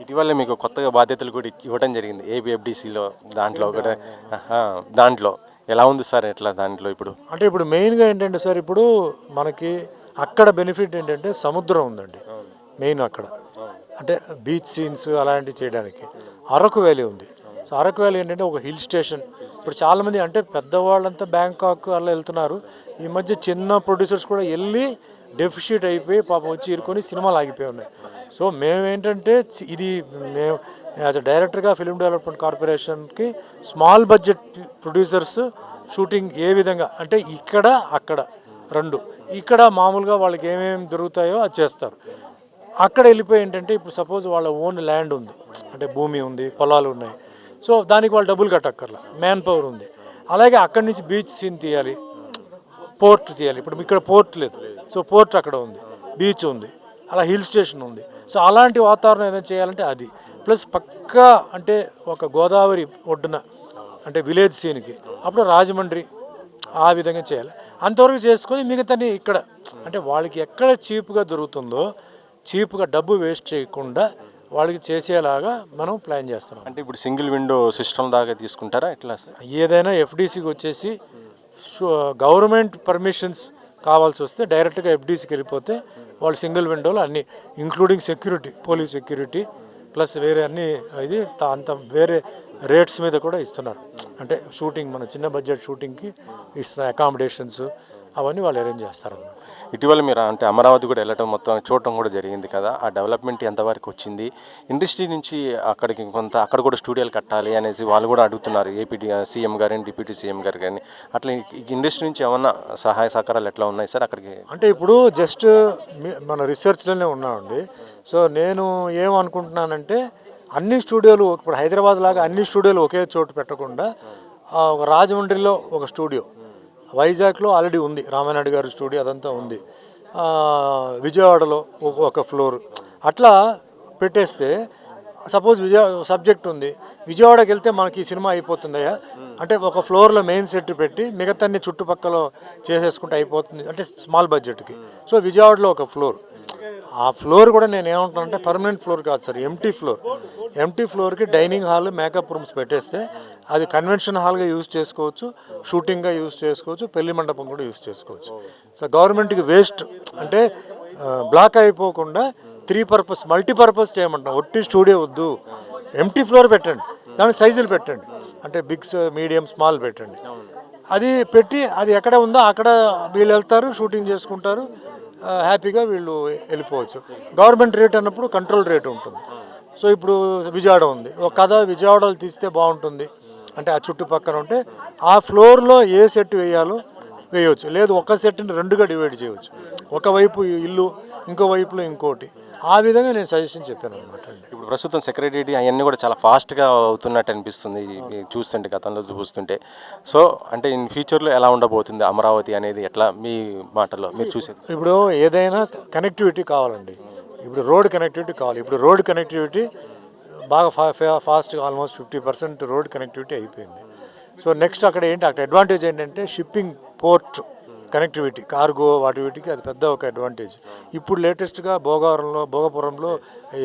ఇటీవల మీకు కొత్తగా బాధ్యతలు కూడా ఇవ్వడం జరిగింది ఏపీఎఫ్డిసిలో. దాంట్లో ఒకటే దాంట్లో ఎలా ఉంది సార్? ఎట్లా దాంట్లో ఇప్పుడు అంటే ఇప్పుడు మెయిన్గా ఏంటంటే సార్, ఇప్పుడు మనకి అక్కడ బెనిఫిట్ ఏంటంటే సముద్రం ఉందండి మెయిన్ అక్కడ. అంటే బీచ్ సీన్స్ అలాంటివి చేయడానికి అరకు వ్యాలీ ఉంది. సో అరకు వ్యాలీ ఏంటంటే ఒక హిల్ స్టేషన్. ఇప్పుడు చాలామంది అంటే పెద్దవాళ్ళంతా బ్యాంకాక్ అలా వెళ్తున్నారు. ఈ మధ్య చిన్న ప్రొడ్యూసర్స్ కూడా వెళ్ళి డెఫిషిట్ అయిపోయి పాపం వచ్చి ఇరుకొని సినిమాలు ఆగిపోయి ఉన్నాయి. సో మేమేంటంటే ఇది మేము యాజ్ అ డైరెక్టర్గా ఫిల్మ్ డెవలప్మెంట్ కార్పొరేషన్కి స్మాల్ బడ్జెట్ ప్రొడ్యూసర్స్ షూటింగ్ ఏ విధంగా అంటే ఇక్కడ అక్కడ రెండు, ఇక్కడ మామూలుగా వాళ్ళకి ఏమేమి దొరుకుతాయో అది చేస్తారు. అక్కడ వెళ్ళిపోయి ఏంటంటే ఇప్పుడు సపోజ్ వాళ్ళ ఓన్ ల్యాండ్ ఉంది, అంటే భూమి ఉంది, పొలాలు ఉన్నాయి. సో దానికి వాళ్ళు డబ్బులు కట్టక్కర్లా, మ్యాన్ పవర్ ఉంది. అలాగే అక్కడి నుంచి బీచ్ సీన్ తీయాలి, పోర్ట్ తీయాలి. ఇప్పుడు ఇక్కడ పోర్ట్ లేదు, సో పోర్ట్ అక్కడ ఉంది, బీచ్ ఉంది, అలా హిల్ స్టేషన్ ఉంది. సో అలాంటి వాతావరణం ఏదైనా చేయాలంటే అది ప్లస్ పక్కా అంటే ఒక గోదావరి ఒడ్డున అంటే విలేజ్ సీన్కి అప్పుడు రాజమండ్రి ఆ విధంగా చేయాలి. అంతవరకు చేసుకొని మిగతాని ఇక్కడ అంటే వాళ్ళకి ఎక్కడ చీప్గా దొరుకుతుందో చీప్గా డబ్బు వేస్ట్ చేయకుండా వాళ్ళకి చేసేలాగా మనం ప్లాన్ చేస్తున్నాం. అంటే ఇప్పుడు సింగిల్ విండో సిస్టమ్ దాకా తీసుకుంటారా ఎట్లా సార్? ఏదైనా ఎఫ్డీసీకి వచ్చేసి గవర్నమెంట్ పర్మిషన్స్ కావాల్సి వస్తే డైరెక్ట్గా ఎఫ్డీసీకి వెళ్ళిపోతే వాళ్ళు సింగిల్ విండోలో అన్నీ including security, police security plus వేరే అన్నీ ఇది అంత వేరే రేట్స్ మీద కూడా ఇస్తున్నారు. అంటే షూటింగ్ మన చిన్న బడ్జెట్ షూటింగ్కి ఇస్తున్న అకామిడేషన్స్ అవన్నీ వాళ్ళు అరేంజ్ చేస్తారన్నమాట. ఇటీవల మీరు అంటే అమరావతి కూడా వెళ్ళటం మొత్తం చూడటం కూడా జరిగింది కదా, ఆ డెవలప్మెంట్ ఎంతవరకు వచ్చింది? ఇండస్ట్రీ నుంచి అక్కడికి కొంత అక్కడ కూడా స్టూడియోలు కట్టాలి అనేసి వాళ్ళు కూడా అడుగుతున్నారు, ఏపీ సీఎం గారిని డిప్యూటీ సీఎం గారు కానీ. అట్లా ఇండస్ట్రీ నుంచి ఏమన్నా సహాయ సహకారాలు ఎట్లా ఉన్నాయి సార్ అక్కడికి? అంటే ఇప్పుడు జస్ట్ మన రీసెర్చ్లోనే ఉన్నామండి. సో నేను ఏమనుకుంటున్నానంటే అన్ని స్టూడియోలు ఇప్పుడు హైదరాబాద్ లాగా అన్ని స్టూడియోలు ఒకే చోటు పెట్టకుండా ఒక రాజమండ్రిలో ఒక స్టూడియో, వైజాగ్లో ఆల్రెడీ ఉంది రామానాయుడు గారి స్టూడియో, అదంతా ఉంది. విజయవాడలో ఒక ఫ్లోర్ అట్లా పెట్టేస్తే సపోజ్ సబ్జెక్ట్ ఉంది, విజయవాడకి వెళ్తే మనకి ఈ సినిమా అయిపోతుందయ్యా అంటే ఒక ఫ్లోర్లో మెయిన్ సెట్ పెట్టి మిగతాన్ని చుట్టుపక్కల చేసేసుకుంటే అయిపోతుంది అంటే స్మాల్ బడ్జెట్కి. సో విజయవాడలో ఒక ఫ్లోర్, ఆ ఫ్లోర్ కూడా నేను ఏమంటున్నానంటే పర్మనెంట్ ఫ్లోర్ కాదు సార్, ఎంటీ ఫ్లోర్. ఎంటీ ఫ్లోర్కి డైనింగ్ హాల్, మేకప్ రూమ్స్ పెట్టేస్తే అది కన్వెన్షన్ హాల్గా యూజ్ చేసుకోవచ్చు, షూటింగ్గా యూజ్ చేసుకోవచ్చు, పెళ్లి మండపం కూడా యూజ్ చేసుకోవచ్చు. సో గవర్నమెంట్కి వేస్ట్ అంటే బ్లాక్ అయిపోకుండా మల్టీపర్పస్ చేయమంటాం. ఒట్టి స్టూడియో వద్దు, ఎంటీ ఫ్లోర్ పెట్టండి, దాని సైజులు పెట్టండి, అంటే బిగ్స్, మీడియం, స్మాల్ పెట్టండి. అది పెట్టి అది ఎక్కడ ఉందో అక్కడ వీళ్ళు వెళ్తారు, షూటింగ్ చేసుకుంటారు, హ్యాపీగా వీళ్ళు వెళ్ళిపోవచ్చు. గవర్నమెంట్ రేట్ అన్నప్పుడు కంట్రోల్ రేట్ ఉంటుంది. సో ఇప్పుడు విజయవాడ ఉంది, ఒక కథ విజయవాడలో తీస్తే బాగుంటుంది అంటే ఆ చుట్టుపక్కల ఉంటే ఆ ఫ్లోర్లో ఏ సెట్ వేయాలో వేయవచ్చు, లేదు ఒక సెట్ని రెండుగా డివైడ్ చేయవచ్చు, ఒకవైపు ఇల్లు ఇంకో వైపులో ఇంకోటి. ఆ విధంగా నేను సజెషన్ చెప్పాను అనమాట అండి. ఇప్పుడు ప్రస్తుతం సెక్రటరీ అవన్నీ కూడా చాలా ఫాస్ట్గా అవుతున్నట్టు అనిపిస్తుంది చూస్తుంటే, గతంలో చూస్తుంటే. సో అంటే ఇన్ ఫ్యూచర్లో ఎలా ఉండబోతుంది అమరావతి అనేది ఎట్లా మీ మాటల్లో మీరు చూసేది? ఇప్పుడు ఏదైనా కనెక్టివిటీ కావాలండి, ఇప్పుడు రోడ్ కనెక్టివిటీ కావాలి. ఇప్పుడు రోడ్ కనెక్టివిటీ బాగా ఫాస్ట్గా ఆల్మోస్ట్ 50% రోడ్ కనెక్టివిటీ అయిపోయింది. సో నెక్స్ట్ అక్కడ అడ్వాంటేజ్ ఏంటంటే షిప్పింగ్, పోర్ట్ కనెక్టివిటీ, కార్గో వాటి వీటికి అది పెద్ద ఒక అడ్వాంటేజ్. ఇప్పుడు లేటెస్ట్గా భోగపురంలో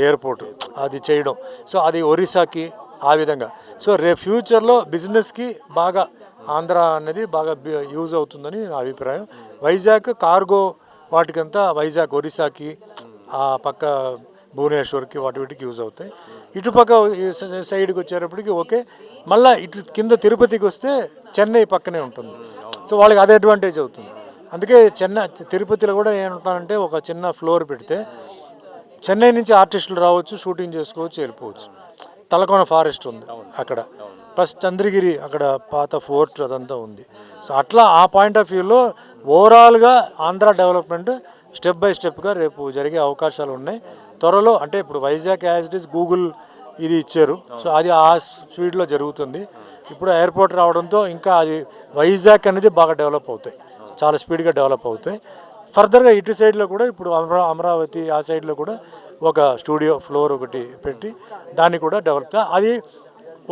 ఎయిర్పోర్ట్ అది చేయడం, సో అది ఒరిస్సాకి ఆ విధంగా. సో రేపు ఫ్యూచర్లో బిజినెస్కి బాగా ఆంధ్ర అనేది బాగా యూజ్ అవుతుందని నా అభిప్రాయం. వైజాగ్ కార్గో వాటికంతా వైజాగ్ ఒరిస్సాకి, ఆ పక్క భువనేశ్వర్కి వాటి వీటికి యూజ్ అవుతాయి. ఇటుపక్క సైడ్కి వచ్చేటప్పటికి ఓకే. మళ్ళీ ఇటు కింద తిరుపతికి వస్తే చెన్నై పక్కనే ఉంటుంది, సో వాళ్ళకి అదే అడ్వాంటేజ్ అవుతుంది. అందుకే తిరుపతిలో కూడా ఏమంటానంటే ఒక చిన్న ఫ్లోర్ పెడితే చెన్నై నుంచి ఆర్టిస్టులు రావచ్చు, షూటింగ్ చేసుకోవచ్చు, వెళ్ళిపోవచ్చు. తలకోన ఫారెస్ట్ ఉంది అక్కడ, ప్లస్ చంద్రగిరి అక్కడ పాత ఫోర్ట్ అదంతా ఉంది. సో అట్లా ఆ పాయింట్ ఆఫ్ వ్యూలో ఓవరాల్గా ఆంధ్ర డెవలప్మెంట్ స్టెప్ బై స్టెప్గా రేపు జరిగే అవకాశాలు ఉన్నాయి త్వరలో. అంటే ఇప్పుడు Vizag as it is Google ఇది ఇచ్చారు, సో అది ఆ స్పీడ్లో జరుగుతుంది. ఇప్పుడు ఎయిర్పోర్ట్ రావడంతో ఇంకా అది వైజాగ్ అనేది బాగా డెవలప్ అవుతాయి, చాలా స్పీడ్గా డెవలప్ అవుతాయి. ఫర్దర్గా ఇటు సైడ్లో కూడా ఇప్పుడు అమరావతి ఆ సైడ్లో కూడా ఒక స్టూడియో ఫ్లోర్ ఒకటి పెట్టి దాన్ని కూడా డెవలప్, అది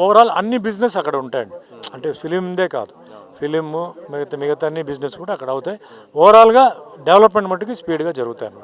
ఓవరాల్ అన్ని బిజినెస్ అక్కడ ఉంటాయండి. అంటే ఫిలిందే కాదు, ఫిలిం మిగతా అన్ని బిజినెస్ కూడా అక్కడ అవుతాయి. ఓవరాల్గా డెవలప్మెంట్ మట్టుకు స్పీడ్గా జరుగుతాయి అన్నమాట.